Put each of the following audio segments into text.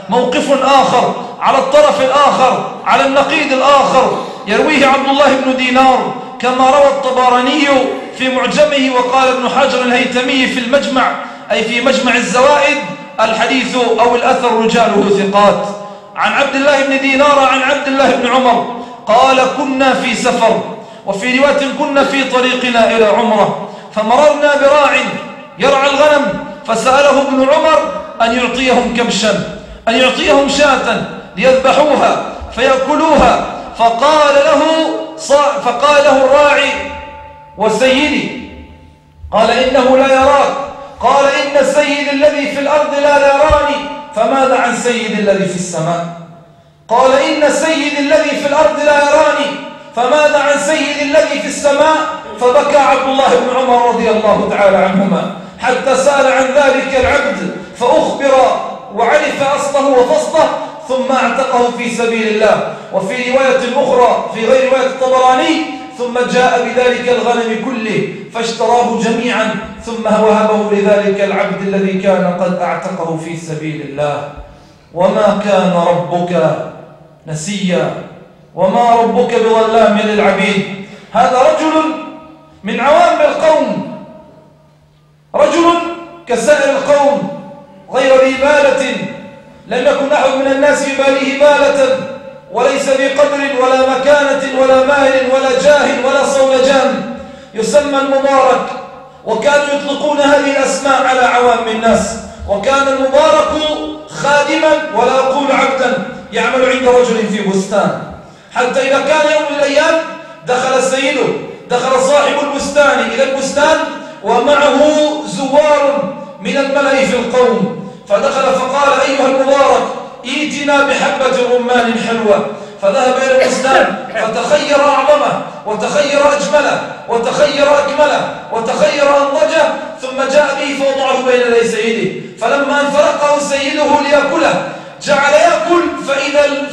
موقف آخر على الطرف الآخر على النقيض الآخر يرويه عبد الله بن دينار كما روى الطبراني في معجمه، وقال ابن حجر الهيثمي في المجمع أي في مجمع الزوائد الحديث أو الأثر رجاله ثقات. عن عبد الله بن دينار عن عبد الله بن عمر قال: كنا في سفر، وفي رواية كنا في طريقنا إلى عمرة، فمررنا براع يرعى الغنم، فسأله ابن عمر أن يعطيهم كبشا، أن يعطيهم شاة ليذبحوها فيأكلوها، فقال له الراعي: وسيدي؟ قال: إنه لا يراك. قال: إن السيد الذي في الأرض لا يراني، فماذا عن سيد الذي في السماء؟ قال: إن السيد الذي في الأرض لا يراني، فماذا عن سيد الذي في السماء؟ فبكى عبد الله بن عمر رضي الله تعالى عنهما حتى سأل عن ذلك العبد فأخبر وعرف أصله وفصله، ثم اعتقه في سبيل الله. وفي رواية أخرى في غير رواية الطبراني: ثم جاء بذلك الغنم كله فاشتراه جميعا، ثم وهبه لذلك العبد الذي كان قد اعتقه في سبيل الله. وما كان ربك نسيا، وما ربك بظلام للعبيد. هذا رجل من عوام القوم، رجل كسائر القوم غير ذي بالة، لم يكن أحد من الناس يباليه بالة، وليس بقدر ولا مكانة ولا مال ولا جاه ولا صولجان، يسمى المبارك. وكانوا يطلقون هذه الأسماء على عوام الناس. وكان المبارك خادما ولا أقول عبدا يعمل عند رجل في بستان، حتى إذا كان يوم من الأيام دخل سيده، دخل صاحب البستان إلى البستان ومعه زوار من الملأ في القوم، فدخل فقال: أيها المبارك، ائتنا بحبة رمان حلوة. فذهب إلى البستان فتخير أعظمه وتخير أجمله وتخير أكمله وتخير أنضجه، ثم جاء به فوضعه بين يدي سيده. فلما انفرقه سيده ليأكله جعل يأكل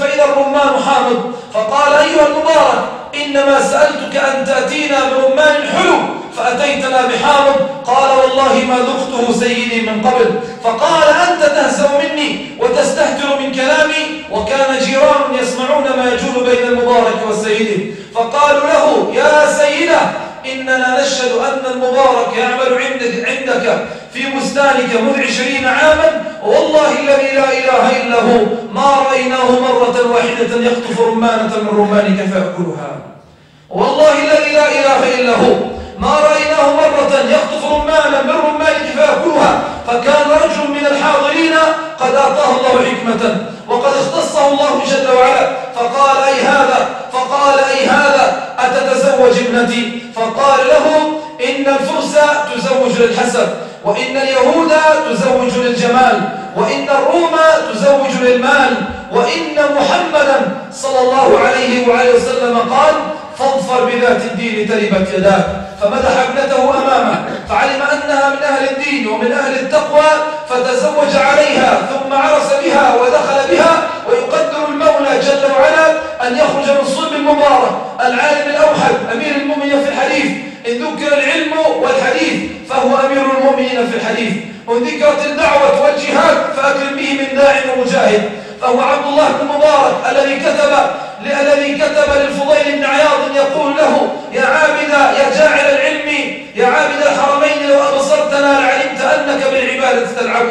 فإذا الرمان حامض، فقال: أيها المبارك، إنما سألتك أن تأتينا برمان حلو فأتيتنا بحامض. قال: والله ما ذقته سيدي من قبل. فقال: أنت تهزأ مني وتستهتر من كلامي. وكان جيران يسمعون ما يجول بين المبارك وسيده، فقالوا له: يا سيده، إننا نشهد أن المبارك يعمل عندك في بستانك منذ 20 عاما، والله الذي لا إله إلا هو ما رأيناه مرة واحدة يقطف رمانة من رمانك فيأكلها. والله الذي لا إله إلا هو ما رأيناه مرة يقطف رمانا من رمانك فيأكلها. فكان رجل من الحاضرين قد أعطاه الله حكمة وقد اختصه الله جل وعلا، فقال: أي هذا أتتزوج ابنتي؟ فقال له: إن الفرس تزوج للحسب، وإن اليهود تزوج للجمال، وإن الروم تزوج للمال، وإن محمدا صلى الله عليه وآله وسلم قال: فاظفر بذات الدين تربت يداك. فمدح ابنته أمامه، فعلم أنها من أهل الدين ومن أهل التقوى، فتزوج عليها ثم عرس بها ودخل بها. ويقدر المولى جل وعلا أن يخرج من صلب المبارك العالم الأوحد أمير المؤمنين في الحديث. إن ذكر العلم والحديث فهو أمير المؤمنين في الحديث، وإن ذكرت الدعوة والجهاد فأكرم به من داع ومجاهد. فهو عبد الله بن مبارك الذي كتب للفضيل بن عياض يقول له: يا عابد، يا جاعل العلم، يا عابد الحرمين، لو أبصرتنا لعلمت أنك بالعبادة تلعب.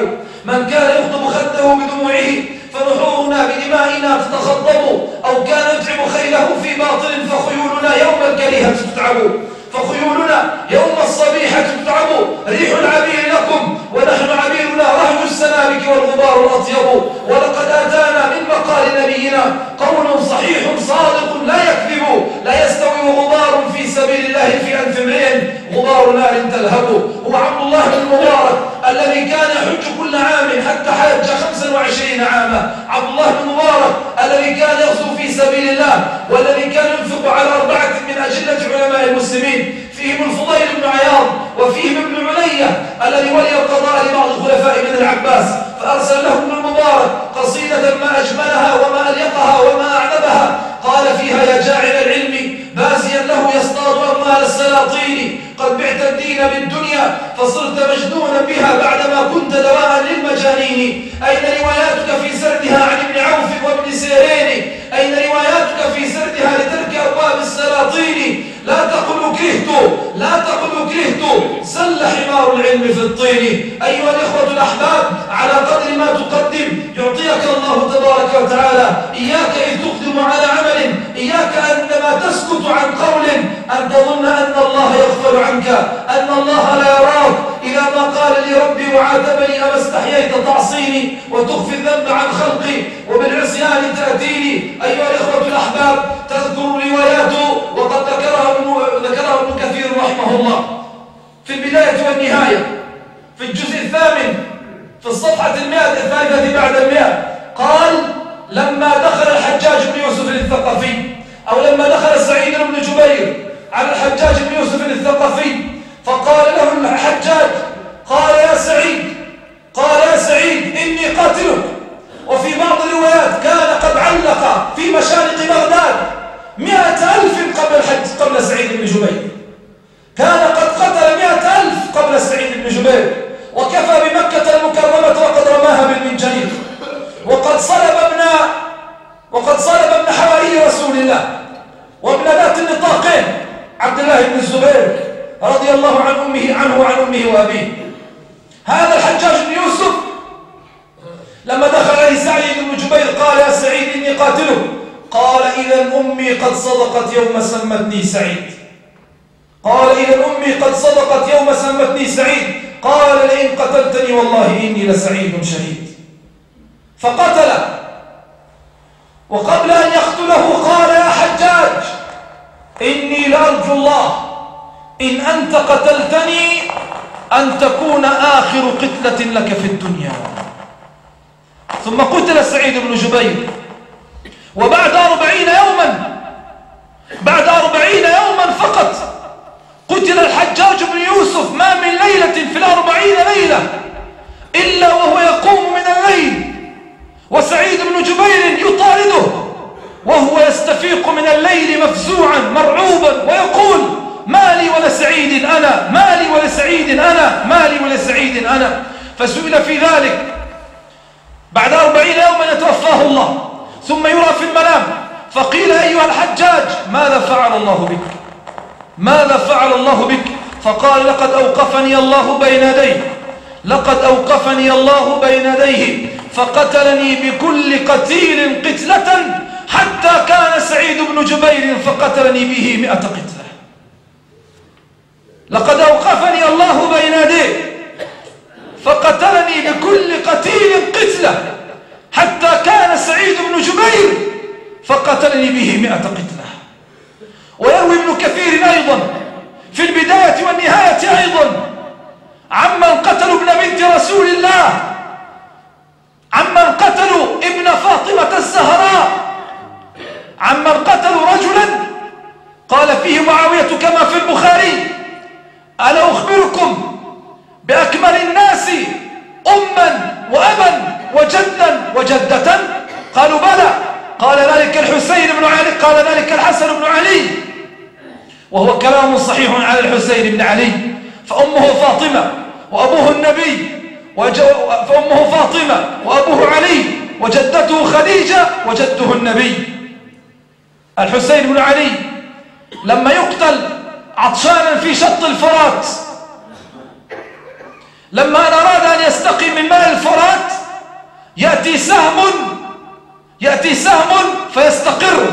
من كان يخطب خده بدموعه فنحورنا بدمائنا تتخضب، أو كان يتعب خيله في باطل فخيولنا يوم الكريهة تتعب. فخيولنا يوم الصبيحة تتعب، ريح العبير لكم ونحن عبيرنا رهج السنابك والغبار الأطيب. ولقد أتانا من مقال نبينا قول صحيح صادق لا يكذب، لا يستوي غبار في سبيل الله في أنف امرئ غبار نار تلهب. هو عبد الله بن مبارك الذي كان يحج كل عام حتى حج 25 عاما. عبد الله بن مبارك الذي كان يغزو في سبيل الله، والذي كان ينفق على 4 من أجلة علماء المسلمين، فيهم الفضيل بن عياض وفيهم ابن علية الذي ولي القضاء لبعض الخلفاء من العباس. فأرسل له ابن المبارك قصيدة ما أجملها وما أليقها وما أعذبها، قال فيها: يا جاعل العلم بازيا له يصطاد أموال السلاطين، قد بعت الدين بالدنيا فصرت مجنونا بها بعدما كنت دواء للمجانين. أين رواياتك تعصيني، لا تقل كرهت، لا تقل كرهت، زل حمار العلم في الطين. أيها الإخوة الأحباب، على قدر ما تقدم يعطيك الله تبارك وتعالى. إياك إذ تقدم على عمل، إياك عندما تسكت عن قول أن تظن أن الله يغفل عنك، أن الله لا يراك. إذا ما قال لي ربي وعاتبني أما استحييت تعصيني وتخفي الذنب عن خلقي وبالعصيان تأتيني. أيها الإخوة الأحباب، تذكر الروايات وقد ذكرها ابن كثير رحمه الله في البداية والنهاية في الجزء الثامن في الصفحة 100 بعد 100. قال: لما دخل الحجاج بن يوسف الثقفي، أو لما دخل سعيد بن جبير على الحجاج بن يوسف الثقفي، فقال له الحجاج: قال يا سعيد إني قاتلك. وفي بعض الروايات كان قد علق في مشارق بغداد 100,000 قبل سعيد بن جبير، كان قد قتل 100,000 قبل سعيد بن جبير، وكفى بمكة المكرمة وقد رماها بالمنجنيق، وقد صلب ابن حواري رسول الله وابن ذات النطاقين عبد الله بن الزبير رضي الله عنه وعن أمه وأبيه. هذا الحجاج بن يوسف لما دخل عليه سعيد بن جبير قال: يا سعيد إني قاتله. قال: إذا أمي قد صدقت يوم سمتني سعيد. قال: لئن قتلتني والله إني لسعيد شهيد. فقتل، وقبل أن يقتله قال: يا حجاج إني لأرجو الله إن أنت قتلتني أن تكون آخر قتلة لك في الدنيا. ثم قتل سعيد بن جبير. وبعد 40 يوما فقط قتل الحجاج بن يوسف. ما من ليلة في 40 ليلة إلا وهو يقوم من الليل وسعيد بن جبير يطارده، وهو يستفيق من الليل مفزوعا مرعوبا ويقول: مالي ولسعيد أنا، مالي ولسعيد أنا، مالي ولسعيد أنا. فسئل في ذلك بعد 40 يوما يتوفاه الله، ثم يرى في المنام، فقيل: أيها الحجاج ماذا فعل الله بك؟ ماذا فعل الله بك؟ فقال: لقد أوقفني الله بين يديه فقتلني بكل قتيل قتلة حتى كان سعيد بن جبير فقتلني به 100 قتلة. لقد أوقفني الله بين يديه فقتلني بكل قتيل قتلة حتى كان سعيد بن جبير فقتلني به 100 قتلة. ويروي ابن كثير أيضا في البداية والنهاية أيضا عمن قتلوا ابن بنت رسول الله، عمن قتلوا ابن فاطمة الزهراء، عمن قتلوا رجلا قال فيه معاوية كما في البخاري: ألا أخبركم بأكمل الناس أما وأبا وجدا وجدة؟ قالوا: بلى. قال: ذلك الحسين بن علي، قال: ذلك الحسن بن علي. وهو كلام صحيح على الحسين بن علي، فأمه فاطمة وأبوه النبي، فأمه فاطمة وأبوه علي وجدته خديجة وجده النبي. الحسين بن علي لما يقتل عطشانا في شط الفرات، لما أراد أن يستقي من ماء الفرات يأتي سهم فيستقر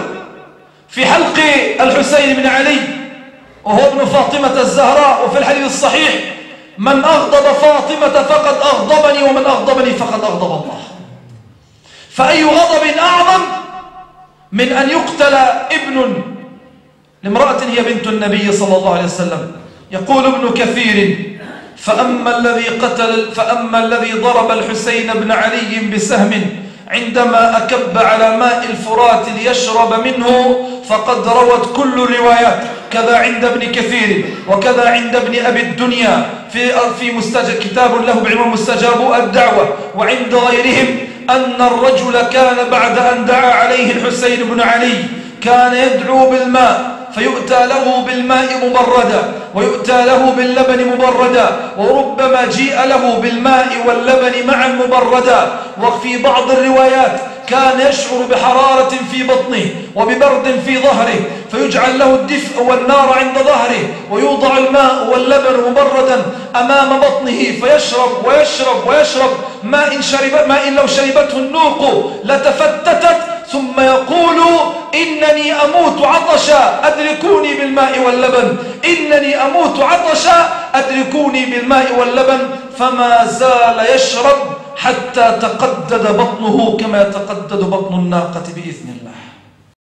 في حلق الحسين بن علي وهو ابن فاطمة الزهراء. وفي الحديث الصحيح: من أغضب فاطمة فقد أغضبني، ومن أغضبني فقد أغضب الله. فأي غضب أعظم من أن يقتل ابن لامرأة هي بنت النبي صلى الله عليه وسلم؟ يقول ابن كثير: فأما الذي ضرب الحسين بن علي بسهم عندما أكب على ماء الفرات ليشرب منه فقد روت كل الروايات، كذا عند ابن كثير وكذا عند ابن أبي الدنيا في كتاب له بعنوان مستجاب الدعوة، وعند غيرهم أن الرجل كان بعد أن دعا عليه الحسين بن علي كان يدعو بالماء، فيؤتى له بالماء مبردا ويؤتى له باللبن مبردا، وربما جيء له بالماء واللبن معا مبردا. وفي بعض الروايات كان يشعر بحرارة في بطنه وببرد في ظهره، فيجعل له الدفء والنار عند ظهره، ويوضع الماء واللبن مبردا أمام بطنه، فيشرب ويشرب ويشرب ماء لو شربته النوق لتفتتت، ثم يقول إنني أموت عطشا أدركوني بالماء واللبن، إنني أموت عطشا أدركوني بالماء واللبن. فما زال يشرب حتى تقدد بطنه كما يتقدد بطن الناقة بإذن الله.